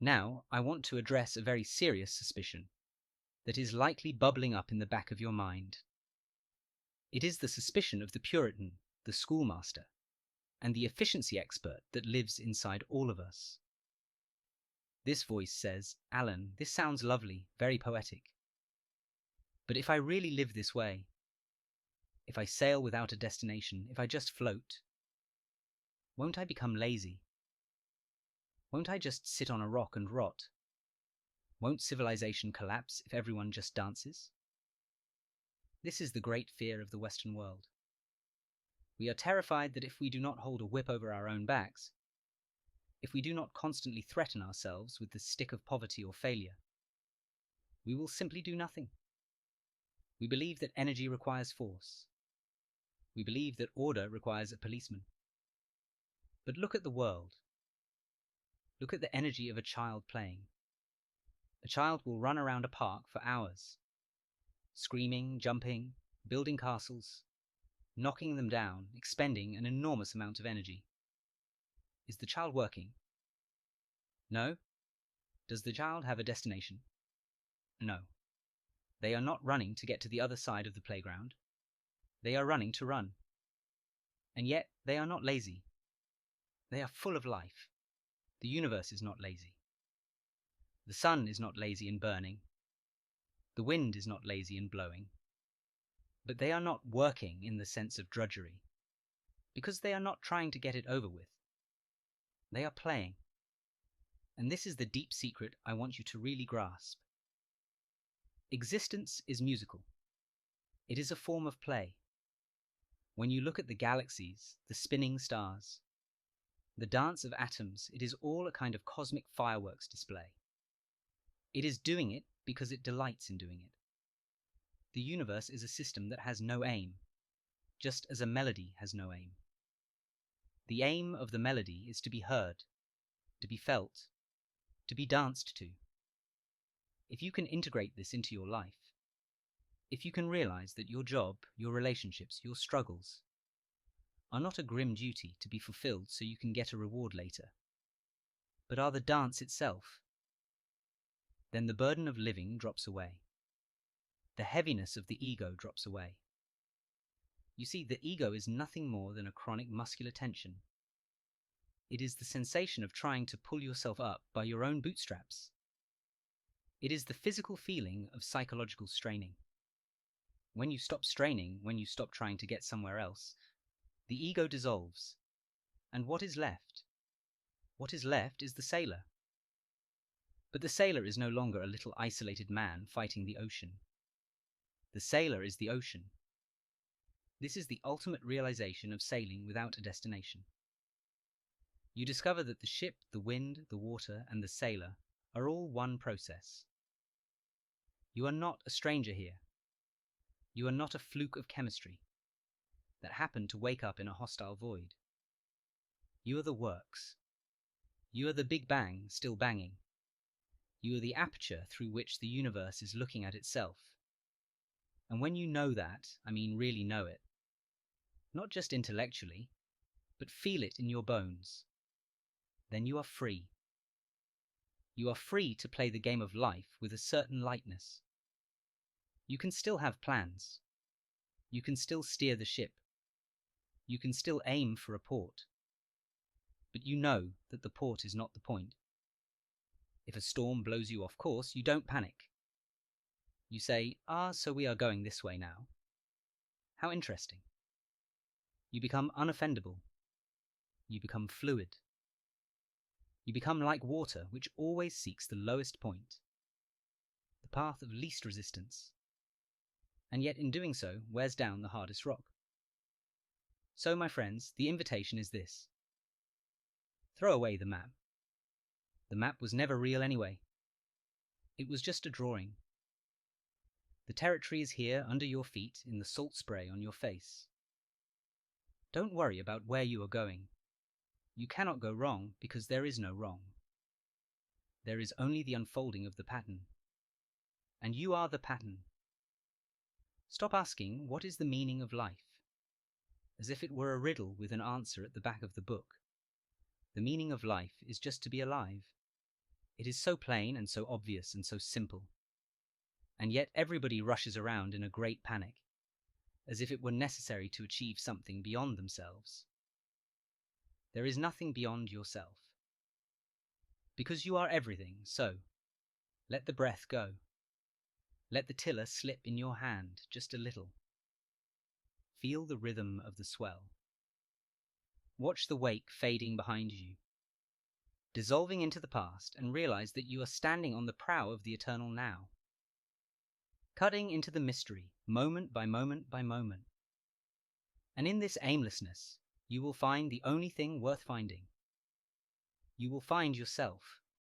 Now, I want to address a very serious suspicion that is likely bubbling up in the back of your mind. It is the suspicion of the Puritan, the schoolmaster, and the efficiency expert that lives inside all of us. This voice says, "Alan, this sounds lovely, very poetic. But if I really live this way, if I sail without a destination, if I just float, won't I become lazy? Won't I just sit on a rock and rot? Won't civilization collapse if everyone just dances?" This is the great fear of the Western world. We are terrified that if we do not hold a whip over our own backs, if we do not constantly threaten ourselves with the stick of poverty or failure, we will simply do nothing. We believe that energy requires force. We believe that order requires a policeman. But look at the world. Look at the energy of a child playing. A child will run around a park for hours, screaming, jumping, building castles, knocking them down, expending an enormous amount of energy. Is the child working? No. Does the child have a destination? No. They are not running to get to the other side of the playground. They are running to run. And yet they are not lazy. They are full of life. The universe is not lazy. The sun is not lazy in burning. The wind is not lazy in blowing. But they are not working in the sense of drudgery, because they are not trying to get it over with. They are playing. And this is the deep secret I want you to really grasp. Existence is musical. It is a form of play. When you look at the galaxies, the spinning stars, the dance of atoms, it is all a kind of cosmic fireworks display. It is doing it because it delights in doing it. The universe is a system that has no aim, just as a melody has no aim. The aim of the melody is to be heard, to be felt, to be danced to. If you can integrate this into your life, if you can realize that your job, your relationships, your struggles are not a grim duty to be fulfilled so you can get a reward later, but are the dance itself, then the burden of living drops away. The heaviness of the ego drops away. You see, the ego is nothing more than a chronic muscular tension. It is the sensation of trying to pull yourself up by your own bootstraps. It is the physical feeling of psychological straining. When you stop straining, when you stop trying to get somewhere else, the ego dissolves. And what is left? What is left is the sailor. But the sailor is no longer a little isolated man fighting the ocean. The sailor is the ocean. This is the ultimate realization of sailing without a destination. You discover that the ship, the wind, the water, and the sailor are all one process. You are not a stranger here. You are not a fluke of chemistry that happened to wake up in a hostile void. You are the works. You are the Big Bang still banging. You are the aperture through which the universe is looking at itself. And when you know that, I mean really know it, not just intellectually, but feel it in your bones, then you are free. You are free to play the game of life with a certain lightness. You can still have plans. You can still steer the ship. You can still aim for a port. But you know that the port is not the point. If a storm blows you off course, you don't panic. You say, so we are going this way now. How interesting. You become unoffendable. You become fluid. You become like water, which always seeks the lowest point, the path of least resistance, and yet in doing so wears down the hardest rock. So, my friends, the invitation is this. Throw away the map. The map was never real anyway. It was just a drawing. The territory is here under your feet in the salt spray on your face. Don't worry about where you are going. You cannot go wrong because there is no wrong. There is only the unfolding of the pattern. And you are the pattern. Stop asking, what is the meaning of life? As if it were a riddle with an answer at the back of the book. The meaning of life is just to be alive. It is so plain and so obvious and so simple. And yet everybody rushes around in a great panic, as if it were necessary to achieve something beyond themselves. There is nothing beyond yourself. Because you are everything, so let the breath go. Let the tiller slip in your hand just a little. Feel the rhythm of the swell. Watch the wake fading behind you, dissolving into the past, and realize that you are standing on the prow of the eternal now, cutting into the mystery, moment by moment by moment. And in this aimlessness, you will find the only thing worth finding. You will find yourself.